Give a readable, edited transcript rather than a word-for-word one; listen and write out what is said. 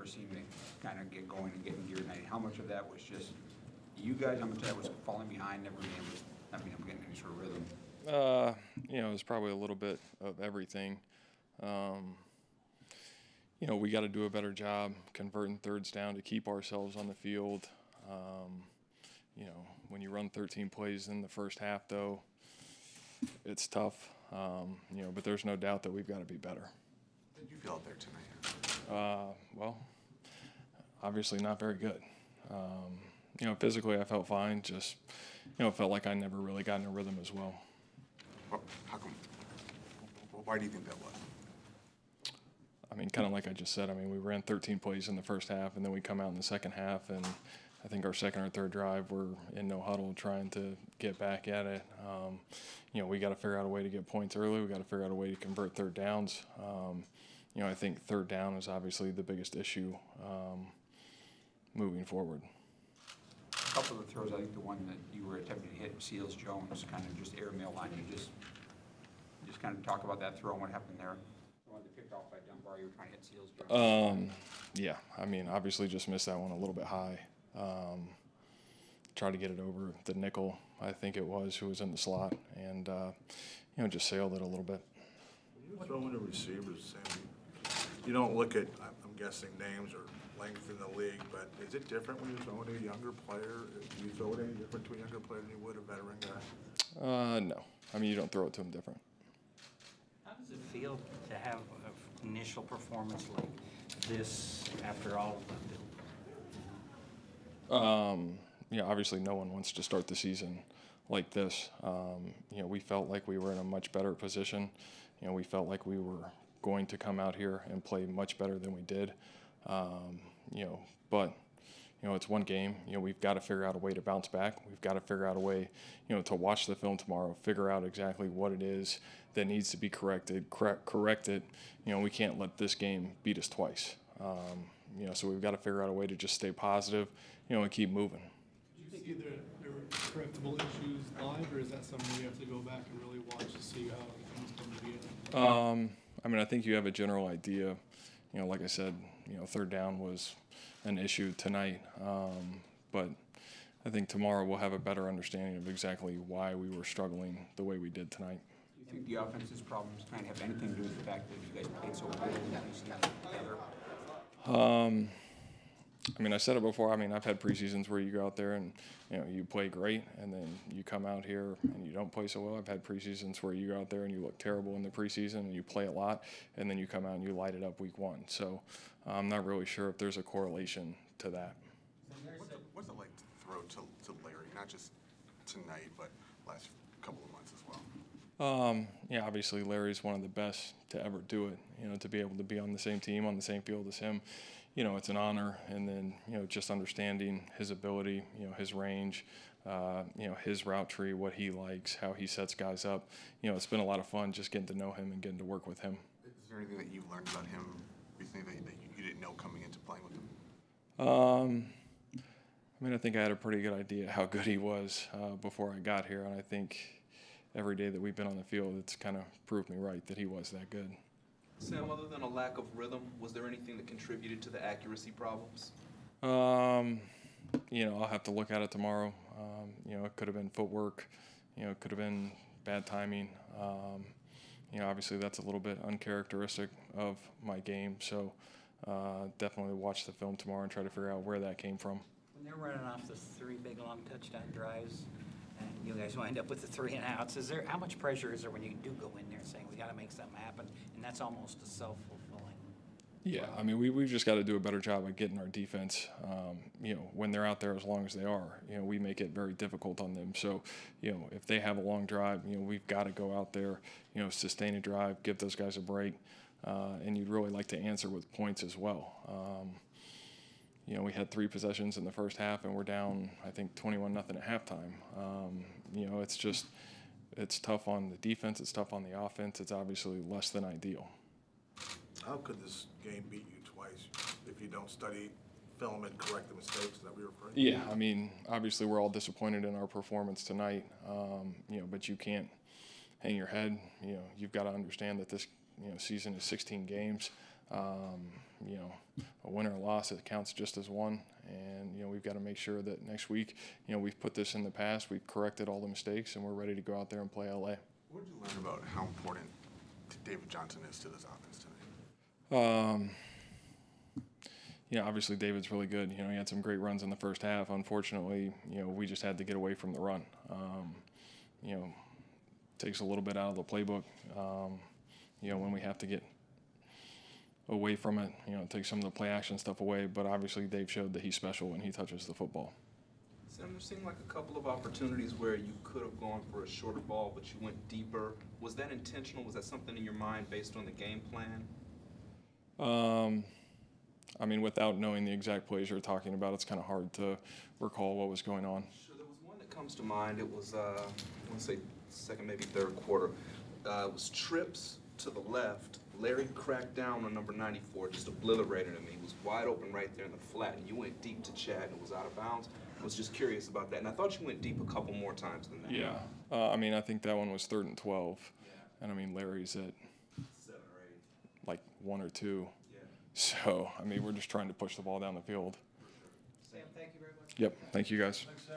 never seemed to kind of get going and get in gear tonight. How much of that was just you guys? How much of that was falling behind, never being able to, not being able to get any sort of rhythm? You know, it's probably a little bit of everything. You know, we got to do a better job converting thirds down to keep ourselves on the field. You know, when you run 13 plays in the first half, though, it's tough. You know, but there's no doubt that we've got to be better. How did you feel out there tonight? Well, obviously not very good. You know, physically I felt fine. Just, you know, felt like I never really got in a rhythm as well. How come? Why do you think that was? I mean, kind of like I just said, I mean, we ran 13 plays in the first half, and then we come out in the second half, and I think our second or third drive, we're in no huddle trying to get back at it. You know, we got to figure out a way to get points early. We got to figure out a way to convert third downs. You know, I think third down is obviously the biggest issue moving forward. A couple of the throws, I think the one that you were attempting to hit Seals Jones, kind of just airmail line. You just kind of talk about that throw and what happened there. The one that picked off by Dunbar, you were trying to hit Seals Jones. Yeah, I mean, obviously just missed that one a little bit high. Tried to get it over the nickel, I think it was, who was in the slot, and you know, just sailed it a little bit. When you throw in a receivers, Sam, you don't look at, I'm guessing, names or length in the league, but is it different when you throw in a younger player? Do you throw it any different to a younger player than you would a veteran guy? No. I mean, you don't throw it to him different. How does it feel to have an initial performance like this after all of that? You know, obviously no one wants to start the season like this. You know, we felt like we were in a much better position. You know, we felt like we were going to come out here and play much better than we did. You know, but, you know, it's one game. You know, we've got to figure out a way to bounce back. We've got to figure out a way, you know, to watch the film tomorrow, figure out exactly what it is that needs to be corrected, correct it. You know, we can't let this game beat us twice. You know, so we've got to figure out a way to just stay positive, you know, and keep moving. Do you see there were correctable issues live, or is that something you have to go back and really watch to see how things come together? I mean, I think you have a general idea. You know, like I said, you know, third down was an issue tonight, but I think tomorrow we'll have a better understanding of exactly why we were struggling the way we did tonight. Do you think the offense's problems kind of have anything to do with the fact that you guys played so well and together? I mean, I said it before. I mean, I've had preseasons where you go out there and, you know, you play great, and then you come out here and you don't play so well. I've had preseasons where you go out there and you look terrible in the preseason and you play a lot, and then you come out and you light it up week one. So I'm not really sure if there's a correlation to that. What's it like to throw to Larry, not just tonight, but last couple of months as well? Yeah, obviously Larry's one of the best to ever do it. You know, to be able to be on the same team, on the same field as him, you know, it's an honor. And then, you know, just understanding his ability, you know, his range, you know, his route tree, what he likes, how he sets guys up. You know, it's been a lot of fun just getting to know him and getting to work with him. Is there anything that you've learned about him recently that you didn't know coming into playing with him? I mean, I think I had a pretty good idea how good he was before I got here, and I think every day that we've been on the field, it's kind of proved me right that he was that good. Sam, other than a lack of rhythm, was there anything that contributed to the accuracy problems? You know, I'll have to look at it tomorrow. You know, it could have been footwork. You know, it could have been bad timing. You know, obviously that's a little bit uncharacteristic of my game. So definitely watch the film tomorrow and try to figure out where that came from. When they're running off the three big long touchdown drives, and you guys wind up with the 3 and outs, how much pressure is there when you do go in there saying we got to make something happen, and that's almost a self-fulfilling? Yeah, I mean, we've just got to do a better job of getting our defense, you know, when they're out there as long as they are. You know, we make it very difficult on them. So, you know, if they have a long drive, you know, we've got to go out there, you know, sustain a drive, give those guys a break, and you'd really like to answer with points as well. You know, we had 3 possessions in the first half, and we're down, I think, 21-0 at halftime. You know, it's tough on the defense. It's tough on the offense. It's obviously less than ideal. How could this game beat you twice if you don't study film and correct the mistakes that we were afraid? Yeah, I mean, obviously we're all disappointed in our performance tonight, you know, but you can't hang your head. You know, you've got to understand that this, you know, season is 16 games. You know, a win or a loss, it counts just as one. And, you know, we've got to make sure that next week, you know, we've put this in the past, we've corrected all the mistakes, and we're ready to go out there and play LA. What did you learn about how important David Johnson is to this offense tonight? You know, obviously David's really good. You know, he had some great runs in the first half. Unfortunately, you know, we just had to get away from the run. You know, takes a little bit out of the playbook. You know, when we have to get away from it, you know, take some of the play action stuff away. But obviously Dave showed that he's special when he touches the football. Sam, there seemed like a couple of opportunities where you could have gone for a shorter ball, but you went deeper. Was that intentional? Was that something in your mind based on the game plan? I mean, without knowing the exact plays you're talking about, it's kind of hard to recall what was going on. Sure, there was one that comes to mind. It was, I want to say second, maybe third quarter. It was trips to the left. Larry cracked down on number 94, just obliterated him. He was wide open right there in the flat, and you went deep to Chad, and it was out of bounds. I was just curious about that, and I thought you went deep a couple more times than that. Yeah. I mean, I think that one was 3rd and 12. Yeah. And, I mean, Larry's at 7 or 8. like 1 or 2. Yeah. So, I mean, we're just trying to push the ball down the field. Sam, thank you very much. Yep. Thank you, guys. Thanks, Sam.